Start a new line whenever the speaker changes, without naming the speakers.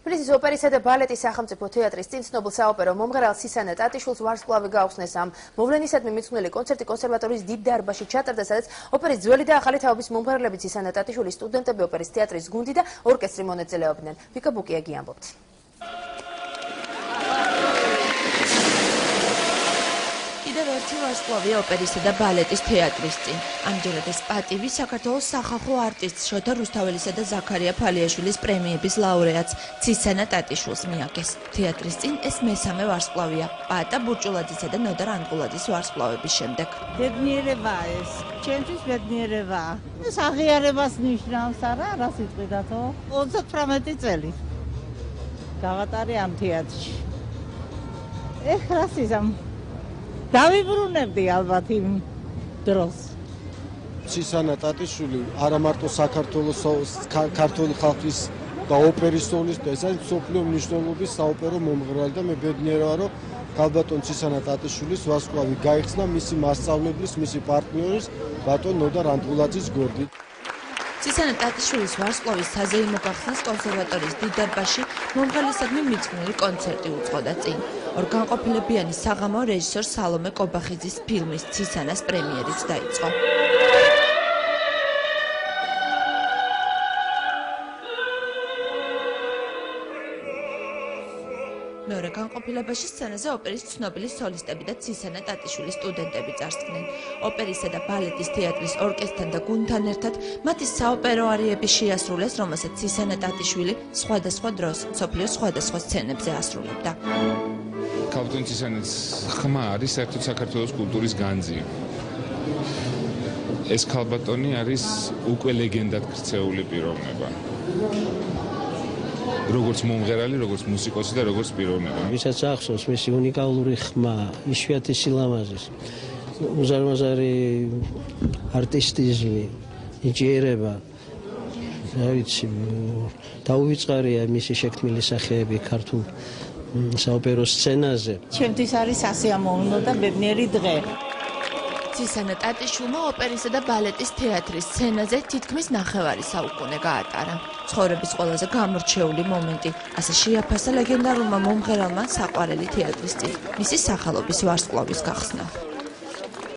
თბილისის ოპერისა და ბალეტის სახელმწიფო თეატრის წინ ცნობილ საოპერო მომღერალ სისანა ტატიშვილს ვარსკვლავი გაუხსნეს ამ მოვლენისადმი მიძღვნილი კონცერტი კონსერვატორიის დიდ დარბაზში ჩატარდა, სადაც ოპერის ძველი და ახალი თაობის მომღერლები სისანა ტატიშვილის სტუდენტები, ოპერის თეატრის გუნდი და ორკესტრი მონაწილეობდნენ. ვიკა ბუკიაგი ამბობს.
კიდევ ერთი ვარსკვლავია ოპერისა და ბალეტის თეატრის წინ. ამჯერად ეს პატივი საქართველოს სახალხო არტისტ შოთა რუსთაველისა და ზაქარია ფალიაშვილის პრემიების ლაურეატს სისანა ტატიშვილს მიაგეს. თეატრის წინ ეს მესამე ვარსკვლავია, პატა ბურჭულაძისა და ნოდარ ანკულაძის ვარსკვლავების შემდეგ.
ბედნიერებაა ეს, ჩემთვის ბედნიერებაა. ეს აღიარებას ნიშნავს, რა სიტყვიდათო? 38 წელი გავატარე ამ თეატრში. ეხლა სიზამ დავიბრუნებდი ალბათ იმ დროს.
სისანა ტატიშვილი არა მარტო საქართველოს ქართული ხალხის და ოპერის სოლისტი, ეს არის მსოფლიო მნიშვნელობის საოპერო მომღერალი და მე ბედნიერი ვარ, რომ ქალბატონ სისანა ტატიშვილის ვარსკვლავი გაიხსნა მისი მასწავლებლის, მისი პარტნიორის ბატონ ნოდარ ანკულაძის გვერდით.
სისანა ტატიშვილის ვარსკვლავის საზეიმო გახსნას კონსერვატორიის დიდ დარბაზში მომღერლისადმი მიძღვნილი კონცერტი უძღოდა წინ. ორგანყოფილებიანი საღამო რეჟისორ სალომე კობახიძის ფილმის სისანას პრემიერიც დაიწყო. მეორე განყოფილებაში სცენაზე ოპერის ცნობილი სოლისტები და სისანა ტატიშვილის სტუდენტები წარსდგნენ. ოპერისა და ბალეტის თეატრის ორკესტრთან და გუნდთან ერთად მათი საოპერო არიები შეასრულეს, რომელსაც სისანა ტატიშვილი სხვადასხვა დროს მსოფლიოს სხვადასხვა სცენებზე ასრულებდა.
ქალბატონ სისანას ხმა არის საერთოდ საქართველოს კულტურის განძი. ეს ქალბატონი არის უკვე ლეგენდად ქცეული პიროვნება. როგორც მომღერალი, როგორც მუსიკოსი და როგორც პიროვნება.
ვისაც ახსოვს მისი უნიკალური ხმა, იშვიათი სილამაზის, უზარმაზარი არტისტიზმი, ნიჭიერება, რა ვიცი, დაუვიწყარია მისი შექმნილი სახეები ქართულ საოპერო სცენაზე.
ჩემთვის არის სასიამოვნო და ბედნიერი დღე.
სისანა ტატიშვილმა ოპერისა და ბალეტის თეატრის სცენაზე თითქმის 9 საუკუნე გაატარა. ცხოვრების ყველაზე გამორჩეული მომენტი, ასე შეაფასა ლეგენდარულმა მომღერალმა საყვარელი თეატრის წინ, მისი სახელობის ვარსკვლავის გახსნა.